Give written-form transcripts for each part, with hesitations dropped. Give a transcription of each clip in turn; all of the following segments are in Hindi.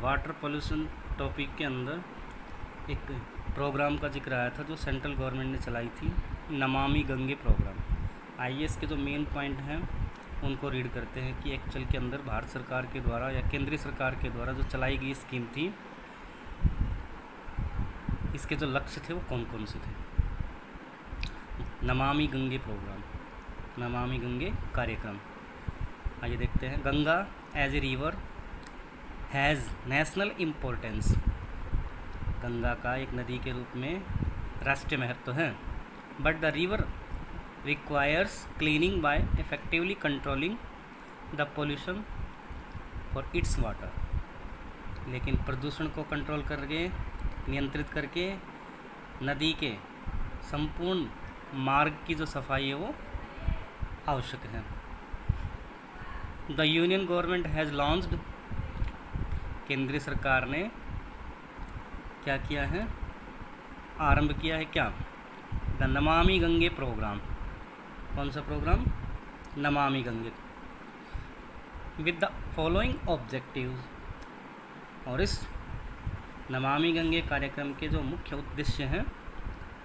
वाटर पोल्यूशन टॉपिक के अंदर एक प्रोग्राम का जिक्र आया था जो सेंट्रल गवर्नमेंट ने चलाई थी, नमामि गंगे प्रोग्राम। आइए इसके जो मेन पॉइंट हैं उनको रीड करते हैं कि एक्चुअल के अंदर भारत सरकार के द्वारा या केंद्रीय सरकार के द्वारा जो चलाई गई स्कीम थी, इसके जो लक्ष्य थे वो कौन कौन से थे। नमामि गंगे प्रोग्राम, नमामि गंगे कार्यक्रम। आइए देखते हैं। Ganga as a river has national importance. Ganga का एक नदी के रूप में राष्ट्रीय महत्व है। But the river requires cleaning by effectively controlling the pollution for its water. लेकिन प्रदूषण को कंट्रोल करके, नियंत्रित करके नदी के संपूर्ण मार्ग की जो सफाई है वो आवश्यक है। The union government has launched, केंद्रीय सरकार ने क्या किया है, आरंभ किया है क्या, द नमामि गंगे प्रोग्राम। कौन सा programme? Namami Gange, with the following objectives. और इस नमामि गंगे कार्यक्रम के जो मुख्य उद्देश्य हैं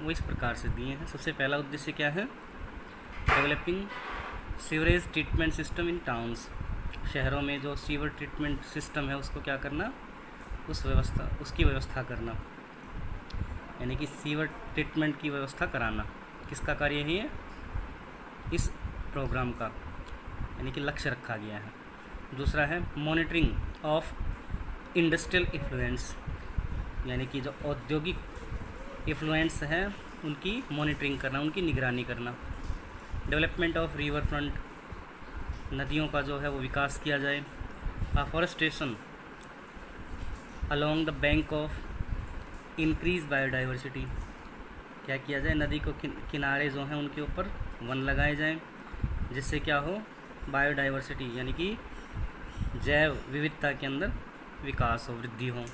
वो इस प्रकार से दिए हैं। सबसे पहला उद्देश्य क्या है? Developing sewerage treatment system in towns. शहरों में जो सीवर ट्रीटमेंट सिस्टम है उसको क्या करना, उसकी व्यवस्था करना, यानी कि सीवर ट्रीटमेंट की व्यवस्था कराना। किसका कार्य है ये? इस प्रोग्राम का, यानी कि लक्ष्य रखा गया है। दूसरा है मॉनिटरिंग ऑफ इंडस्ट्रियल इफ्लुएंस, यानी कि जो औद्योगिक इफ्लुएंस है उनकी मॉनिटरिंग करना, उनकी निगरानी करना। डेवलपमेंट ऑफ रिवर फ्रंट, नदियों का जो है वो विकास किया जाए। Afforestation along the bank of increase biodiversity, क्या किया जाए, नदी को किनारे जो हैं उनके ऊपर वन लगाए जाएं, जिससे क्या हो, बायोडाइवर्सिटी यानी कि जैव विविधता के अंदर विकास हो, वृद्धि हो।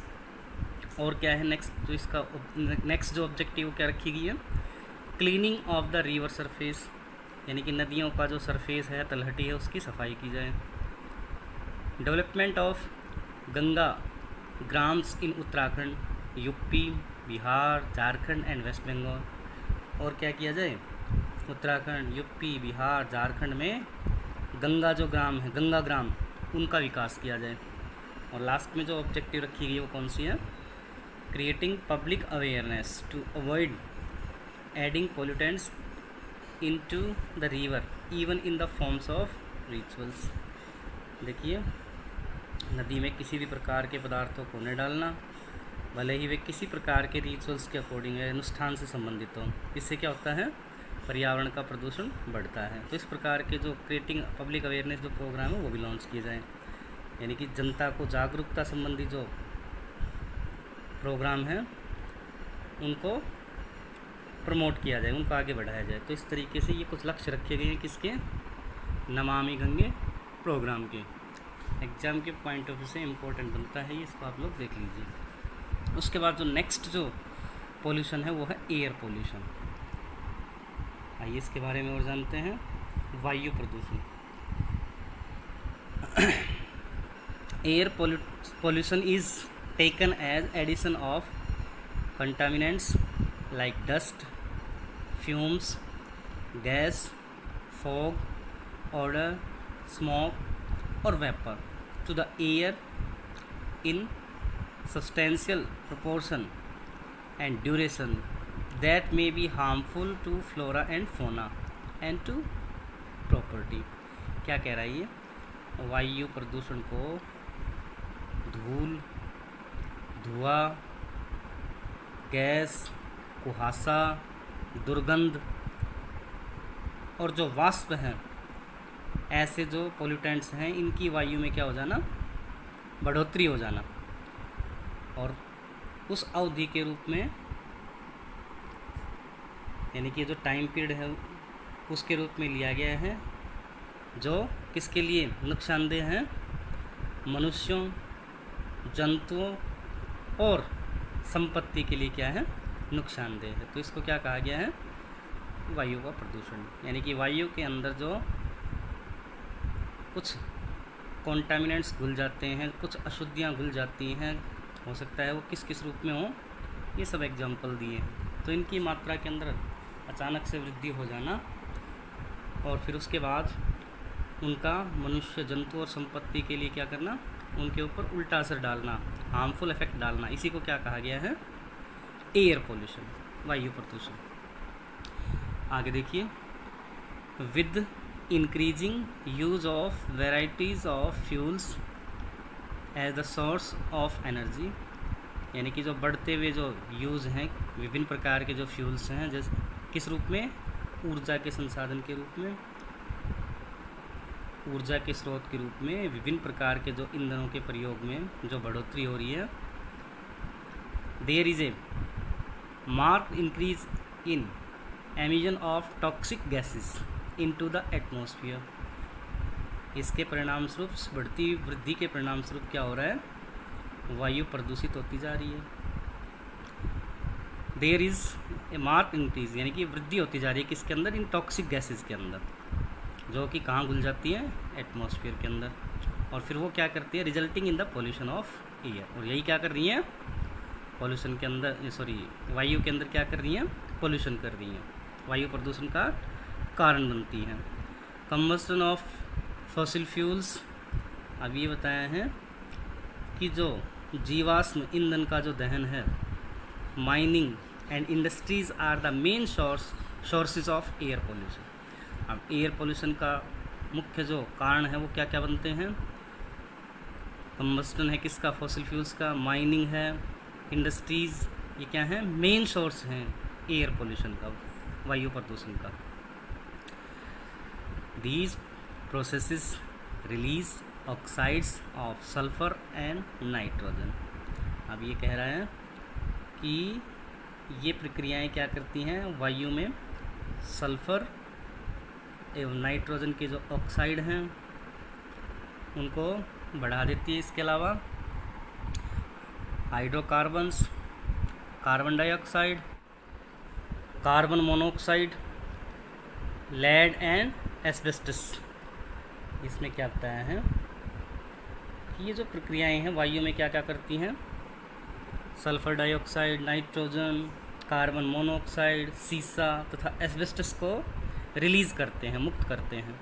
और क्या है नेक्स्ट जो ऑब्जेक्टिव क्या रखी गई है, cleaning of the river surface, यानी कि नदियों का जो सरफेस है, तलहटी है, उसकी सफाई की जाए। Development of Ganga grams in Uttarakhand, UP, Bihar, Jharkhand and West Bengal. और क्या किया जाए, उत्तराखंड, यूपी, बिहार, झारखंड में गंगा जो ग्राम है, गंगा ग्राम, उनका विकास किया जाए। और लास्ट में जो ऑब्जेक्टिव रखी गई है वो कौन सी है? Creating public awareness to avoid adding pollutants into the river even in the forms of rituals. देखिए, नदी में किसी भी प्रकार के पदार्थों को न डालना, भले ही वे किसी प्रकार के रिचुअल्स के अकॉर्डिंग या अनुष्ठान से संबंधित हो। इससे क्या होता है, पर्यावरण का प्रदूषण बढ़ता है। तो इस प्रकार के जो क्रिएटिंग पब्लिक अवेयरनेस जो प्रोग्राम है वो भी लॉन्च किए जाएँ, यानी कि जनता को जागरूकता संबंधी जो प्रोग्राम है उनको प्रमोट किया जाए, उनको आगे बढ़ाया जाए। तो इस तरीके से ये कुछ लक्ष्य रखे गए हैं किसके, नमामि गंगे प्रोग्राम के। एग्ज़ाम के पॉइंट ऑफ व्यू से इम्पोर्टेंट बनता है ये, इसको आप लोग देख लीजिए। उसके बाद जो नेक्स्ट जो पोल्यूशन है वो है एयर पोल्यूशन। आइए इसके बारे में और जानते हैं। वायु प्रदूषण। Air pollution is taken as addition of contaminants like dust, fumes, gas, fog, odor, smoke or vapor to the air in substantial proportion and duration that may be harmful to flora and fauna and to property। क्या कह रहा है ये? वायु प्रदूषण को धूल, धुआं, गैस, कुहासा, दुर्गंध और जो वाष्प हैं, ऐसे जो पोल्यूटेंट्स हैं, इनकी वायु में क्या हो जाना, बढ़ोतरी हो जाना। और उस अवधि के रूप में, यानी कि जो टाइम पीरियड है उसके रूप में लिया गया है, जो किसके लिए नुकसानदेह हैं, मनुष्यों, जंतुओं और संपत्ति के लिए क्या है, नुकसानदेह है। तो इसको क्या कहा गया है, वायु का प्रदूषण। यानी कि वायु के अंदर जो कुछ कॉन्टामिनेंट्स घुल जाते हैं, कुछ अशुद्धियाँ घुल जाती हैं, हो सकता है वो किस किस रूप में हो, ये सब एग्जाम्पल दिए हैं। तो इनकी मात्रा के अंदर अचानक से वृद्धि हो जाना और फिर उसके बाद उनका मनुष्य, जंतु और संपत्ति के लिए क्या करना, उनके ऊपर उल्टा असर डालना, हार्मफुल इफेक्ट डालना, इसी को क्या कहा गया है, एयर पोल्यूशन, वायु प्रदूषण। आगे देखिए, with increasing use of varieties of fuels as the source of energy, यानी कि जो बढ़ते हुए जो यूज़ हैं विभिन्न प्रकार के जो फ्यूल्स हैं, जैसे किस रूप में, ऊर्जा के संसाधन के रूप में, ऊर्जा के स्रोत के रूप में, विभिन्न प्रकार के जो ईंधनों के प्रयोग में जो बढ़ोतरी हो रही है। There is a marked increase in emission of toxic gases into the atmosphere, इसके परिणाम स्वरूप, बढ़ती वृद्धि के परिणाम स्वरूप क्या हो रहा है, वायु प्रदूषित होती जा रही है। There is a mark increase, यानी कि वृद्धि होती जा रही है किसके अंदर, इन टॉक्सिक गैसेस के अंदर, जो कि कहाँ घुल जाती हैं, एटमॉस्फेयर के अंदर, और फिर वो क्या करती है, resulting in the pollution of air, और यही क्या कर रही हैं, पॉल्यूशन के अंदर, सॉरी वायु के अंदर क्या कर रही हैं, पॉल्यूशन कर रही हैं, वायु प्रदूषण का कारण बनती हैं। कंबस्टन ऑफ फॉसिल फ्यूल्स, अब ये बताया है कि जो जीवाश्म ईंधन का जो दहन है, mining and industries are the main sources of air pollution. अब एयर पोल्यूशन का मुख्य जो कारण है वो क्या क्या बनते हैं, कंबस्टन है किसका, फॉसिल फ्यूल्स का, माइनिंग है, इंडस्ट्रीज़, ये क्या है, मेन सोर्स हैं एयर पोल्यूशन का, वायु प्रदूषण का। These processes release oxides of sulphur and nitrogen. अब ये कह रहा है कि ये प्रक्रियाएं क्या करती हैं, वायु में सल्फ़र एवं नाइट्रोजन के जो ऑक्साइड हैं उनको बढ़ा देती है। इसके अलावा hydrocarbons, carbon dioxide, carbon monoxide, lead and asbestos, इसमें क्या बताया है कि ये जो प्रक्रियाएं हैं वायु में क्या क्या करती हैं, sulphur dioxide, nitrogen, carbon monoxide, सीसा तथा एस्बेस्टस को रिलीज़ करते हैं, मुक्त करते हैं।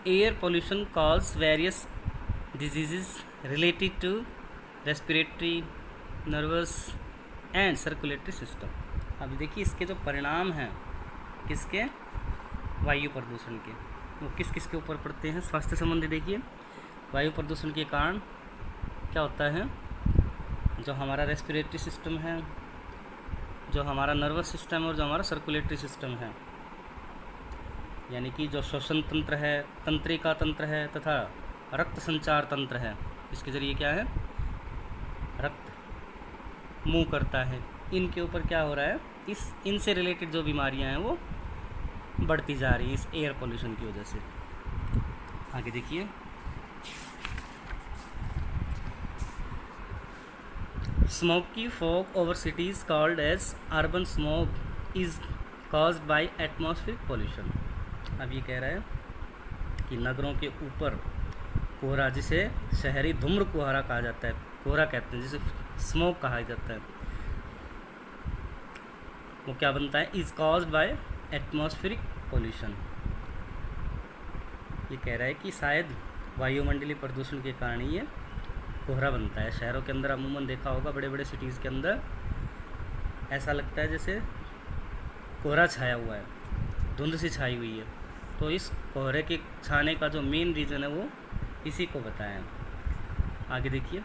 Air pollution cause various disease related to respiratory, nervous and circulatory system. अब देखिए इसके जो परिणाम हैं किसके, वायु प्रदूषण के, वो किस किस के ऊपर पड़ते हैं, स्वास्थ्य संबंधी। देखिए वायु प्रदूषण के कारण क्या होता है, जो हमारा रेस्पिरेटरी सिस्टम है, जो हमारा नर्वस सिस्टम है और जो हमारा सर्कुलेटरी सिस्टम है, यानी कि जो श्वसन तंत्र है, तंत्रिका तंत्र है तथा रक्त संचार तंत्र है, इसके ज़रिए क्या है, रक्त मूव करता है, इनके ऊपर क्या हो रहा है, इनसे रिलेटेड जो बीमारियां हैं वो बढ़ती जा रही है इस एयर पोल्यूशन की वजह से। आगे देखिए, smoky fog over cities called as urban smoke is caused by atmospheric pollution. अब ये कह रहा है कि नगरों के ऊपर कोहरा, जिसे शहरी धूम्र कोहरा कहा जाता है, कोहरा कहते हैं, जिसे स्मोक कहा जाता है, वो क्या बनता है, is caused by atmospheric pollution. ये कह रहा है कि शायद वायुमंडलीय प्रदूषण के कारण ही ये कोहरा बनता है। शहरों के अंदर अमूमन देखा होगा, बड़े बड़े सिटीज़ के अंदर ऐसा लगता है जैसे कोहरा छाया हुआ है, धुंध सी छाई हुई है। तो इस कोहरे के छाने का जो मेन रीज़न है वो इसी को बताया है। आगे देखिए,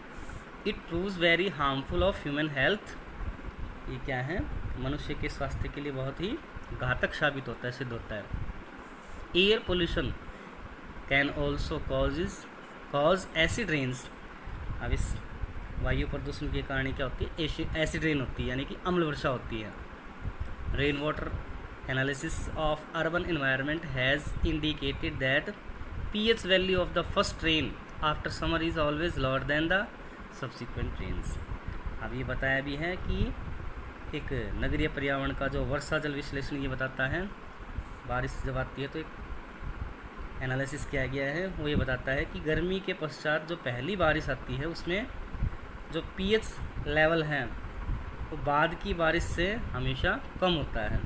it proves very harmful of human health. ये क्या है, मनुष्य के स्वास्थ्य के लिए बहुत ही घातक साबित होता है, सिद्ध होता है। Air pollution can also cause acid rains. अब इस वायु प्रदूषण के कारण क्या होती है, एसिड रेन होती है, यानी कि अम्ल वर्षा होती है। Rain water analysis of urban environment has indicated that pH value of the first rain after summer is always lower than the subsequent rains. अब ये बताया भी है कि एक नगरीय पर्यावरण का जो वर्षा जल विश्लेषण ये बताता है, बारिश जब आती है तो एक एनालिसिस किया गया है वो ये बताता है कि गर्मी के पश्चात जो पहली बारिश आती है उसमें जो पीएच लेवल है वो बाद की बारिश से हमेशा कम होता है।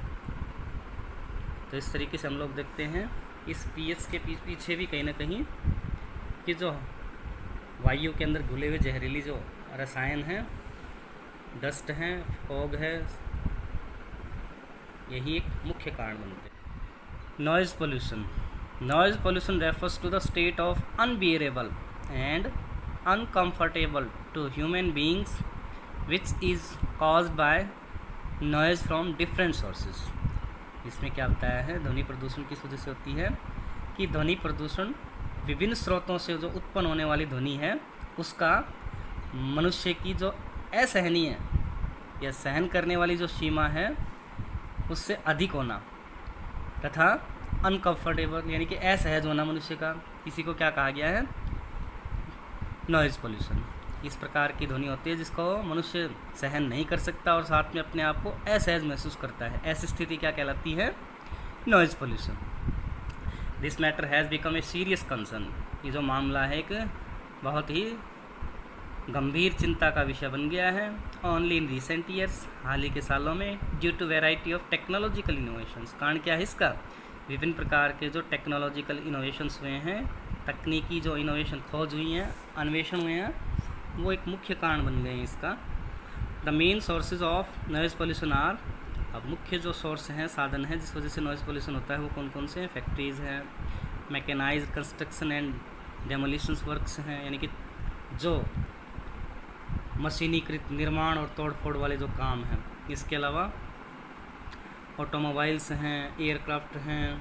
तो इस तरीके से हम लोग देखते हैं इस पीएच के पीछे भी कहीं ना कहीं कि जो वायु के अंदर घुले हुए जहरीली जो रसायन हैं, डस्ट हैं, फॉग है, यही एक मुख्य कारण बनते हैं। Noise pollution. Noise pollution refers to the state of unbearable and uncomfortable to human beings which is caused by noise from different sources. इसमें क्या बताया है, ध्वनि प्रदूषण किस वजह से होती है कि ध्वनि प्रदूषण विभिन्न स्रोतों से जो उत्पन्न होने वाली ध्वनि है उसका मनुष्य की जो असहनीय या सहन करने वाली जो सीमा है उससे अधिक होना तथा अनकम्फर्टेबल यानी कि असहज होना मनुष्य का, इसी को क्या कहा गया है, नॉइज़ पोल्यूशन। इस प्रकार की ध्वनि होती है जिसको मनुष्य सहन नहीं कर सकता और साथ में अपने आप को असहज महसूस करता है। ऐसी स्थिति क्या कहलाती है, noise pollution. This matter has become a serious concern. ये जो मामला है एक बहुत ही गंभीर चिंता का विषय बन गया है। ओनली इन रिसेंट ईयर्स, हाल ही के सालों में, due to variety of technological innovations. कारण क्या है इसका, विभिन्न प्रकार के जो टेक्नोलॉजिकल इनोवेशंस हुए हैं, तकनीकी जो इनोवेशन खोज हुई हैं, अन्वेषण हुए हैं, वो एक मुख्य कारण बन गए हैं इसका। The main sources of noise pollution are, अब मुख्य जो सोर्स हैं, साधन हैं जिस वजह से नॉइज़ पोल्यूशन होता है वो कौन कौन से हैं, फैक्ट्रीज़ हैं, मैकेनाइज्ड कंस्ट्रक्शन एंड डेमोलिशंस वर्क्स हैं, यानी कि जो मशीनीकृत निर्माण और तोड़फोड़ वाले जो काम हैं। इसके अलावा ऑटोमोबाइल्स हैं, एयरक्राफ्ट हैं,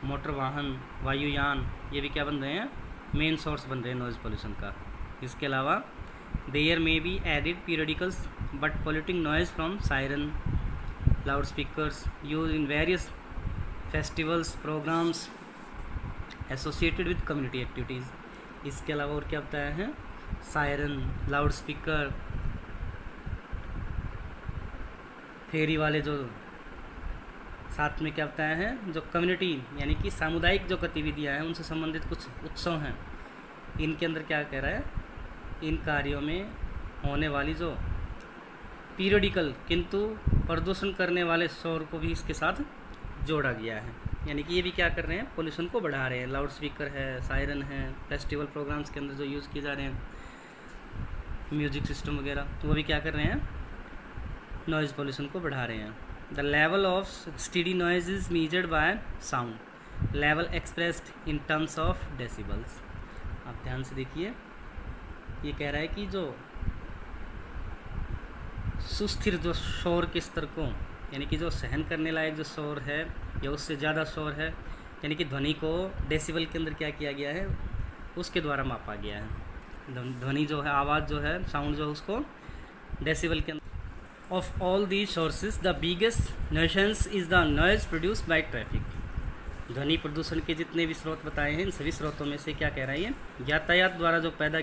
मोटर वाहन, वायुयान, ये भी क्या बन रहे हैं, मेन सोर्स बन रहे हैं नॉइज़ पोल्यूशन का। इसके अलावा there may be added periodicals but polluting noise from siren, loud speakers use in various festivals, programs associated with community activities. इसके अलावा और क्या बताया है, सायरन, लाउड स्पीकर, फेरी वाले जो साथ में क्या बताया है, जो कम्युनिटी यानी कि सामुदायिक जो गतिविधियाँ हैं उनसे संबंधित कुछ उत्सव हैं, इनके अंदर क्या कह रहा है, इन कार्यों में होने वाली जो पीरियडिकल किंतु प्रदूषण करने वाले शोर को भी इसके साथ जोड़ा गया है। यानी कि ये भी क्या कर रहे हैं, पोल्यूशन को बढ़ा रहे हैं। लाउड स्पीकर है, सायरन है, फेस्टिवल प्रोग्राम्स के अंदर जो यूज़ किए जा रहे हैं म्यूजिक सिस्टम वगैरह, तो वो भी क्या कर रहे हैं, नॉइज़ पोल्यूशन को बढ़ा रहे हैं। The level of steady noise is measured by sound level expressed in terms of decibels. आप ध्यान से देखिए, ये कह रहा है कि जो सुस्थिर जो शोर के स्तर को, यानी कि जो सहन करने लायक जो शोर है या उससे ज़्यादा शोर है, यानी कि ध्वनि को डेसिबल के अंदर क्या किया गया है, उसके द्वारा मापा गया है। ध्वनि जो है, आवाज़ जो है, साउंड जो है, उसको डेसिबल के अंदर। Of all these sources the biggest nuisance is the noise produced by traffic. ध्वनि प्रदूषण के जितने भी स्रोत बताए हैं, इन सभी स्रोतों में से क्या कह रहा है, ये यातायात द्वारा जो पैदा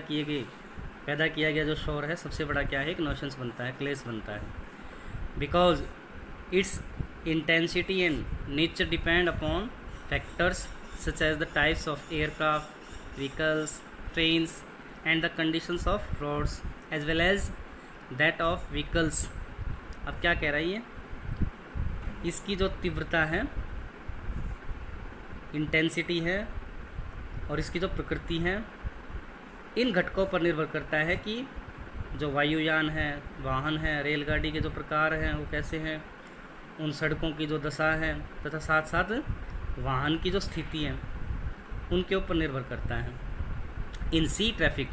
किया गया जो शोर है, सबसे बड़ा क्या है, एक न्यूसेंस बनता है, क्लेश बनता है। Because its intensity and nature depend upon factors such as the types of aircraft, vehicles, trains and the conditions of roads as well as that of vehicles. अब क्या कह रही है, इसकी जो तीव्रता है, इंटेंसिटी है और इसकी जो प्रकृति है, इन घटकों पर निर्भर करता है कि जो वायुयान है, वाहन है, रेलगाड़ी के जो प्रकार हैं वो कैसे हैं, उन सड़कों की जो दशा है तथा साथ साथ वाहन की जो स्थिति है उनके ऊपर निर्भर करता है। इन सी ट्रैफिक,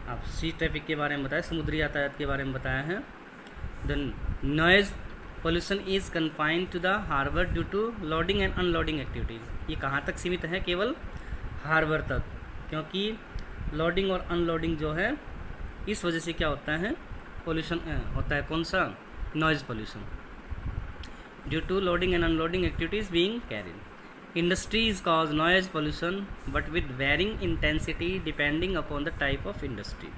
आप सी ट्रैफिक के बारे में बताया, समुद्री यातायात के बारे में बताया है। The noise pollution is confined to the harbour due to loading and unloading activities. ये कहाँ तक सीमित है, केवल हार्बर तक, क्योंकि लोडिंग और अनलोडिंग जो है इस वजह से क्या होता है, पोल्यूशन होता है, कौन सा, noise pollution, due to loading and unloading activities being carried. Industries cause noise pollution but with varying intensity depending upon the type of industry.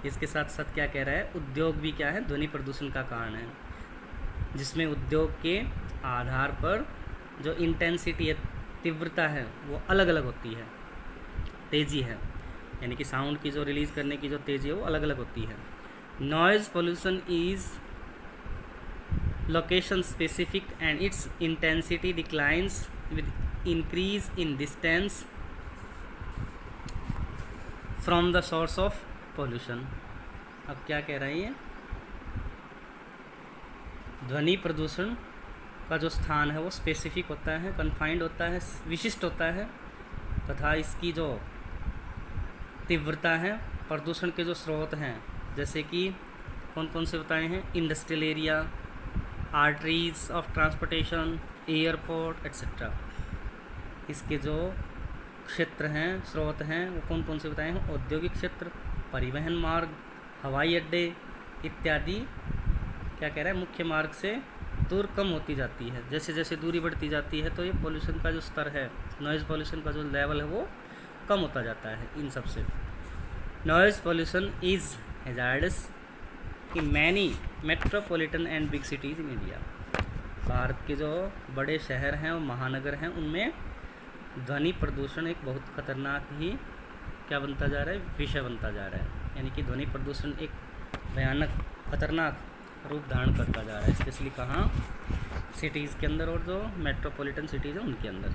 इसके साथ साथ क्या कह रहा है, उद्योग भी क्या है, ध्वनि प्रदूषण का कारण है, जिसमें उद्योग के आधार पर जो इंटेंसिटी है तीव्रता है वो अलग अलग होती है, तेज़ी है, यानी कि साउंड की जो रिलीज़ करने की जो तेज़ी है वो अलग अलग होती है। Noise pollution is location specific and it's intensity declines with increase in distance from the source of pollution. अब क्या कह रहे हैं ये, ध्वनि प्रदूषण का जो स्थान है वो स्पेसिफिक होता है, कन्फाइंड होता है, विशिष्ट होता है, तथा इसकी जो तीव्रता है, प्रदूषण के जो स्रोत हैं जैसे कि कौन कौन से बताए हैं, industrial area, arteries of transportation, airport etcetera, इसके जो क्षेत्र हैं, स्रोत हैं, वो कौन कौन से बताए हैं, औद्योगिक क्षेत्र, परिवहन मार्ग, हवाई अड्डे इत्यादि। क्या कह रहा है, मुख्य मार्ग से दूर कम होती जाती है, जैसे जैसे दूरी बढ़ती जाती है तो ये पोल्यूशन का जो स्तर है, नॉइज़ पोल्यूशन का जो लेवल है वो कम होता जाता है इन सब से। Noise pollution is hazards in many metropolitan and big cities in India. Bharat के जो बड़े शहर हैं और महानगर हैं उनमें ध्वनि प्रदूषण एक बहुत खतरनाक ही क्या बनता जा रहा है, विषय बनता जा रहा है, यानी कि ध्वनि प्रदूषण एक भयानक खतरनाक रूप धारण करता जा रहा है, स्पेशली कहाँ, सिटीज़ के अंदर और जो मेट्रोपॉलिटन सिटीज़ हैं उनके अंदर।